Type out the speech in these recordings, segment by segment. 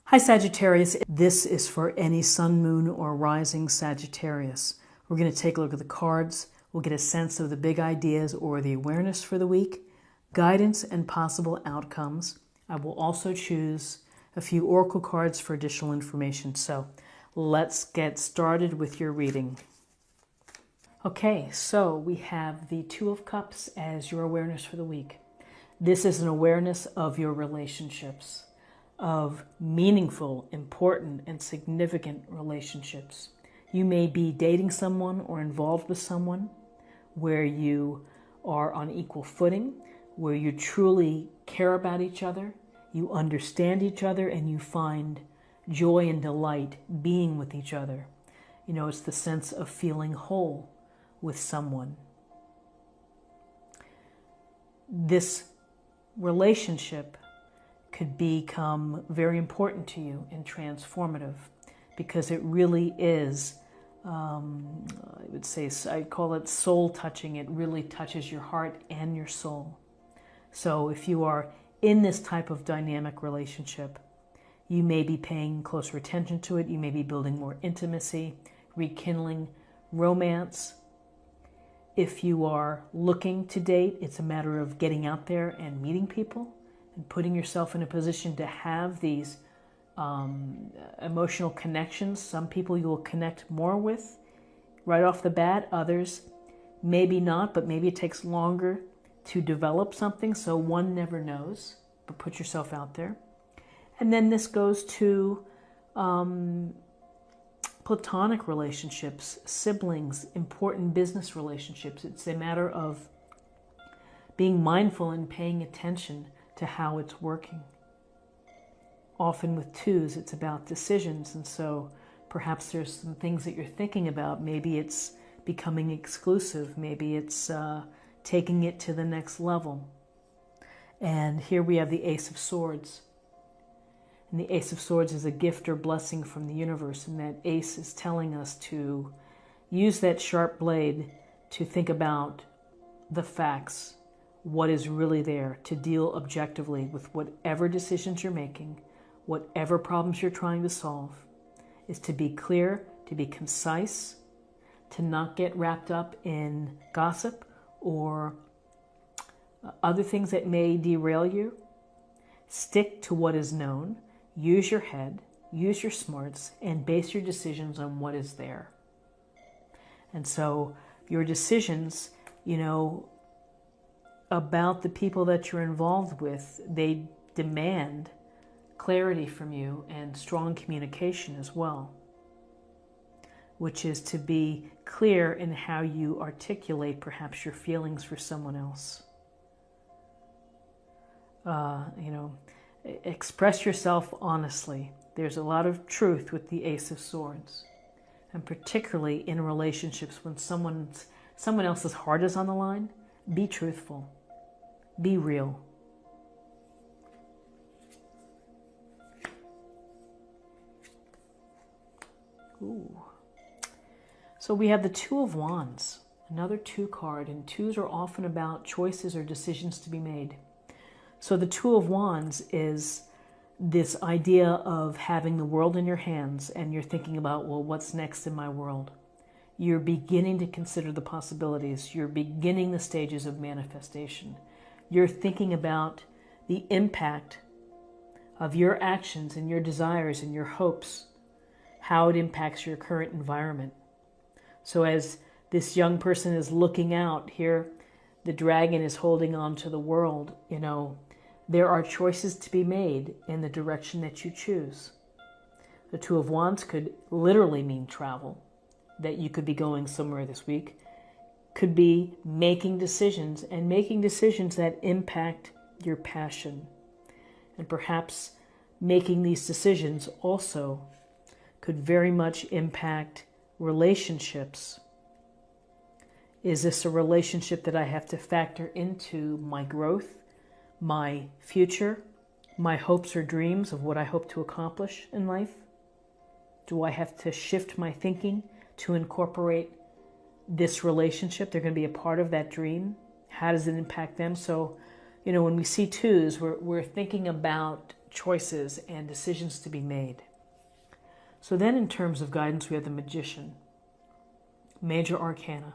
Hi Sagittarius, this is for any sun, moon, or rising Sagittarius. We're going to take a look at the cards. We'll get a sense of the big ideas or the awareness for the week, guidance and possible outcomes. I will also choose a few oracle cards for additional information. So let's get started with your reading. Okay, so we have the Two of Cups as your awareness for the week. This is an awareness of your relationships, of meaningful, important, and significant relationships. You may be dating someone or involved with someone where you are on equal footing, where you truly care about each other, you understand each other, and you find joy and delight being with each other. You know, it's the sense of feeling whole with someone. This relationship could become very important to you and transformative because it really is, I'd call it soul touching. It really touches your heart and your soul. So if you are in this type of dynamic relationship, you may be paying closer attention to it. You may be building more intimacy, rekindling romance. If you are looking to date, it's a matter of getting out there and meeting people and putting yourself in a position to have these emotional connections. Some people you will connect more with right off the bat. Others, maybe not, but maybe it takes longer to develop something. So one never knows, but put yourself out there. And then this goes to platonic relationships, siblings, important business relationships. It's a matter of being mindful and paying attention to how it's working. Often with twos, it's about decisions, and so perhaps there's some things that you're thinking about. Maybe it's becoming exclusive. Maybe it's taking it to the next level. And here we have the Ace of Swords. And the Ace of Swords is a gift or blessing from the universe, and that ace is telling us to use that sharp blade to think about the facts, what is really there, to deal objectively with whatever decisions you're making, whatever problems you're trying to solve, is to be clear, to be concise, to not get wrapped up in gossip or other things that may derail you. Stick to what is known. Use your head, use your smarts, and base your decisions on what is there. And so your decisions, about the people that you're involved with, they demand clarity from you and strong communication as well, which is to be clear in how you articulate perhaps your feelings for someone else. Express yourself honestly. There's a lot of truth with the Ace of Swords, and particularly in relationships when someone else's heart is on the line. Be truthful. Be real. Ooh. So we have the Two of Wands, another two card, and twos are often about choices or decisions to be made. So the Two of Wands is this idea of having the world in your hands, and you're thinking about, well, what's next in my world? You're beginning to consider the possibilities. You're beginning the stages of manifestation. You're thinking about the impact of your actions and your desires and your hopes, how it impacts your current environment. So as this young person is looking out here, the dragon is holding on to the world, there are choices to be made in the direction that you choose. The Two of Wands could literally mean travel, that you could be going somewhere this week. Could be making decisions, and making decisions that impact your passion. And perhaps making these decisions also could very much impact relationships. Is this a relationship that I have to factor into my growth, my future, my hopes or dreams of what I hope to accomplish in life? Do I have to shift my thinking to incorporate this relationship? They're going to be a part of that dream. How does it impact them? So, when we see twos, we're thinking about choices and decisions to be made. So then in terms of guidance, we have the Magician, major arcana.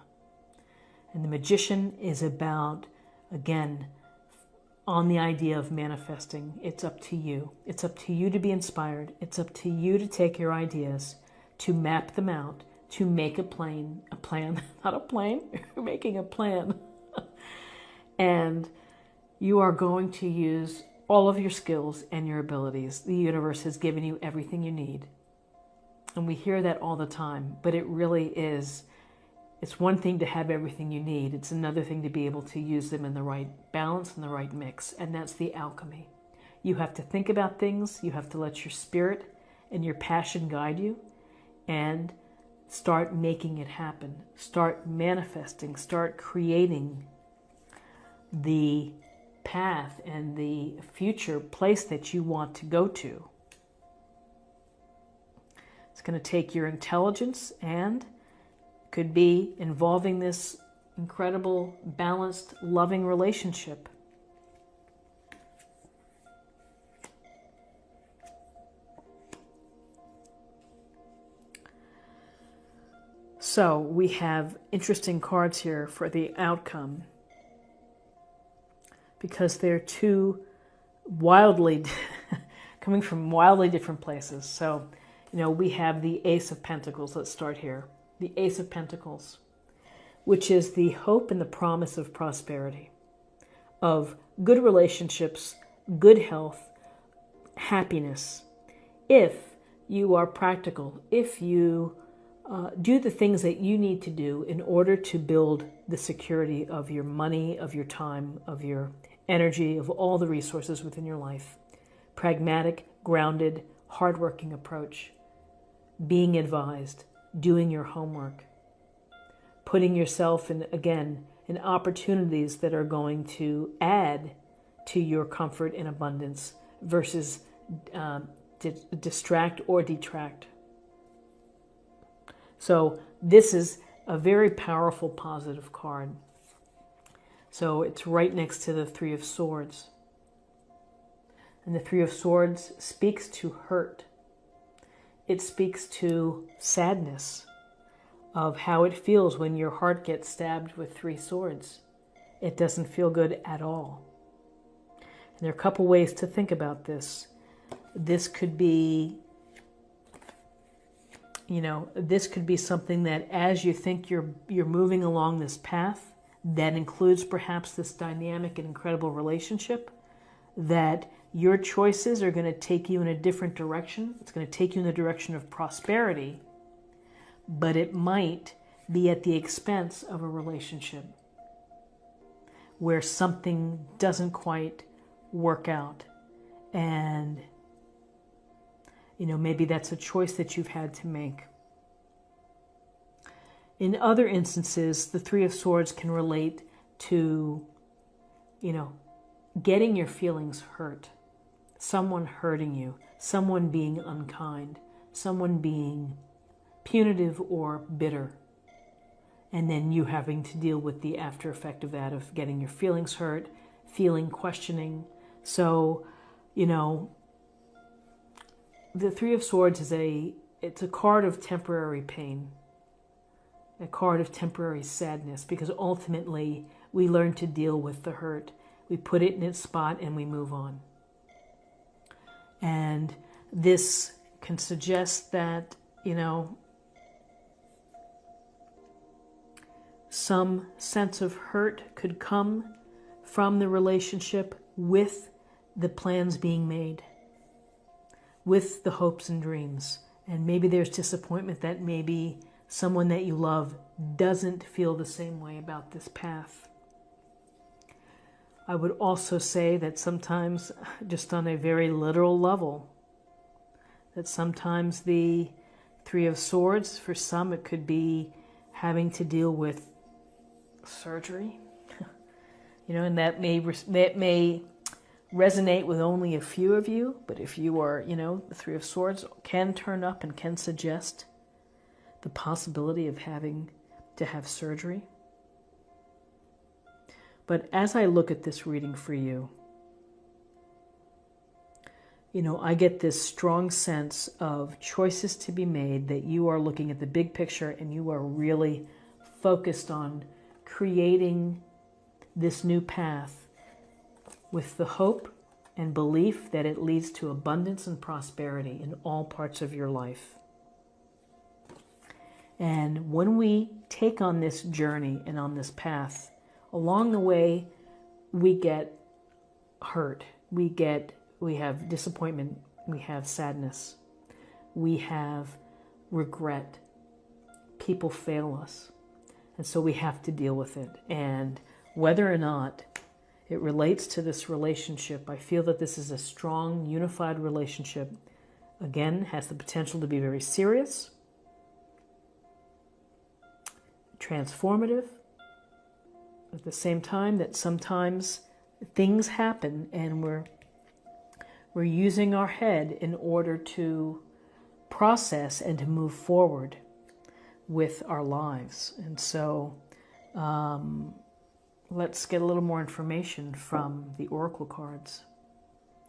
And the Magician is about, again, on the idea of manifesting. It's up to you. It's up to you to be inspired. It's up to you to take your ideas, to map them out, to make a plan, not a plane, you're making a plan. And you are going to use all of your skills and your abilities. The universe has given you everything you need. And we hear that all the time, but it really is, it's one thing to have everything you need. It's another thing to be able to use them in the right balance and the right mix. And that's the alchemy. You have to think about things. You have to let your spirit and your passion guide you and start making it happen. Start manifesting. Start creating the path and the future place that you want to go to. It's going to take your intelligence and could be involving this incredible, balanced, loving relationship. So we have interesting cards here for the outcome because they're two wildly, coming from wildly different places. So, we have the Ace of Pentacles. Let's start here. The Ace of Pentacles, which is the hope and the promise of prosperity, of good relationships, good health, happiness. If you are practical, if you do the things that you need to do in order to build the security of your money, of your time, of your energy, of all the resources within your life. Pragmatic, grounded, hardworking approach. Being advised, doing your homework, putting yourself in, again, in opportunities that are going to add to your comfort and abundance versus distract or detract. So this is a very powerful positive card. So it's right next to the Three of Swords. And the Three of Swords speaks to hurt. It speaks to sadness of how it feels when your heart gets stabbed with three swords. It doesn't feel good at all. And there are a couple ways to think about this. This could be, this could be something that as you think you're moving along this path, that includes perhaps this dynamic and incredible relationship, that your choices are going to take you in a different direction. It's going to take you in the direction of prosperity, but it might be at the expense of a relationship where something doesn't quite work out. And, maybe that's a choice that you've had to make. In other instances, the Three of Swords can relate to, getting your feelings hurt. Someone hurting you, someone being unkind, someone being punitive or bitter. And then you having to deal with the after effect of that, of getting your feelings hurt, questioning. So, the Three of Swords it's a card of temporary pain, a card of temporary sadness, because ultimately we learn to deal with the hurt. We put it in its spot and we move on. And this can suggest that, some sense of hurt could come from the relationship with the plans being made, with the hopes and dreams. And maybe there's disappointment that maybe someone that you love doesn't feel the same way about this path. I would also say that sometimes, just on a very literal level, that sometimes the Three of Swords, for some it could be having to deal with surgery, and that may resonate with only a few of you, but if you are, the Three of Swords can turn up and can suggest the possibility of having to have surgery. But as I look at this reading for you, you know, I get this strong sense of choices to be made, that you are looking at the big picture and you are really focused on creating this new path with the hope and belief that it leads to abundance and prosperity in all parts of your life. And when we take on this journey and on this path, along the way, we get hurt. We have disappointment. We have sadness. We have regret. People fail us. And so we have to deal with it. And whether or not it relates to this relationship, I feel that this is a strong, unified relationship. Again, has the potential to be very serious, transformative, at the same time that sometimes things happen and we're using our head in order to process and to move forward with our lives. And so let's get a little more information from the oracle cards.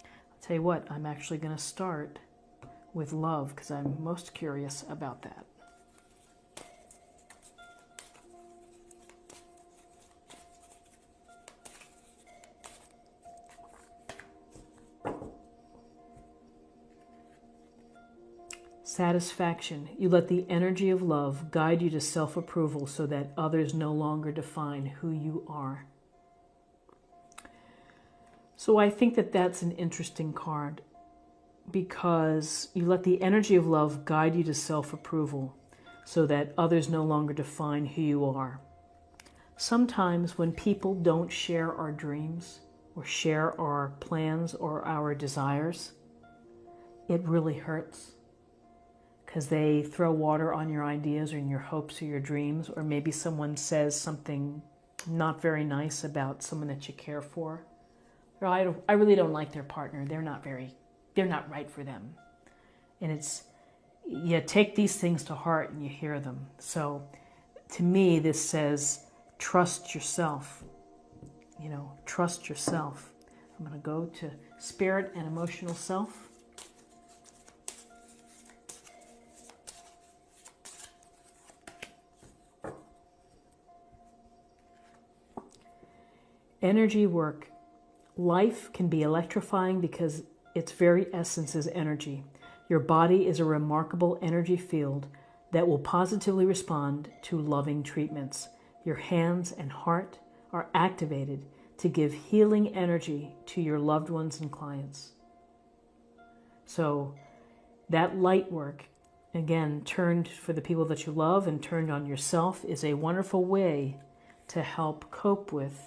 I'll tell you what, I'm actually going to start with love because I'm most curious about that. Satisfaction. You let the energy of love guide you to self-approval so that others no longer define who you are. So I think that that's an interesting card because you let the energy of love guide you to self-approval so that others no longer define who you are. Sometimes when people don't share our dreams or share our plans or our desires, it really hurts. Because they throw water on your ideas or in your hopes or your dreams, or maybe someone says something not very nice about someone that you care for. Or I really don't like their partner. They're not right for them. And you take these things to heart and you hear them. So to me, this says, trust yourself. You know, trust yourself. I'm going to go to spirit and emotional self. Energy work. Life can be electrifying because its very essence is energy. Your body is a remarkable energy field that will positively respond to loving treatments. Your hands and heart are activated to give healing energy to your loved ones and clients. So that light work, again, turned for the people that you love and turned on yourself, is a wonderful way to help cope with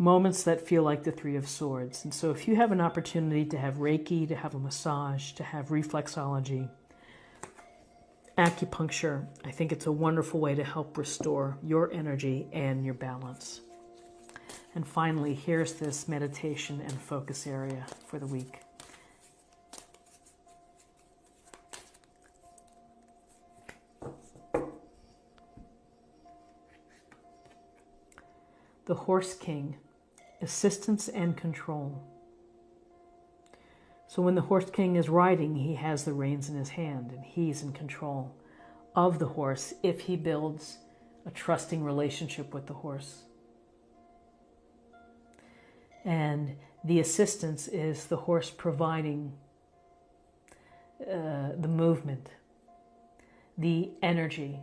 moments that feel like the Three of Swords. And so if you have an opportunity to have Reiki, to have a massage, to have reflexology, acupuncture, I think it's a wonderful way to help restore your energy and your balance. And finally, here's this meditation and focus area for the week. The Horse King. Assistance and control. So when the Horse King is riding, he has the reins in his hand and he's in control of the horse if he builds a trusting relationship with the horse. And the assistance is the horse providing the movement, the energy,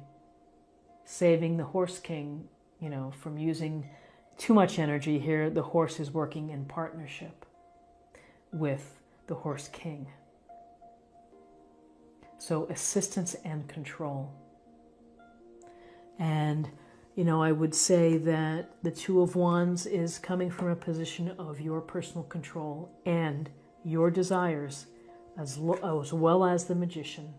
saving the Horse King, you know, from using too much energy. Here, the horse is working in partnership with the Horse King. So assistance and control. And, you know, I would say that the Two of Wands is coming from a position of your personal control and your desires, as well as the Magician.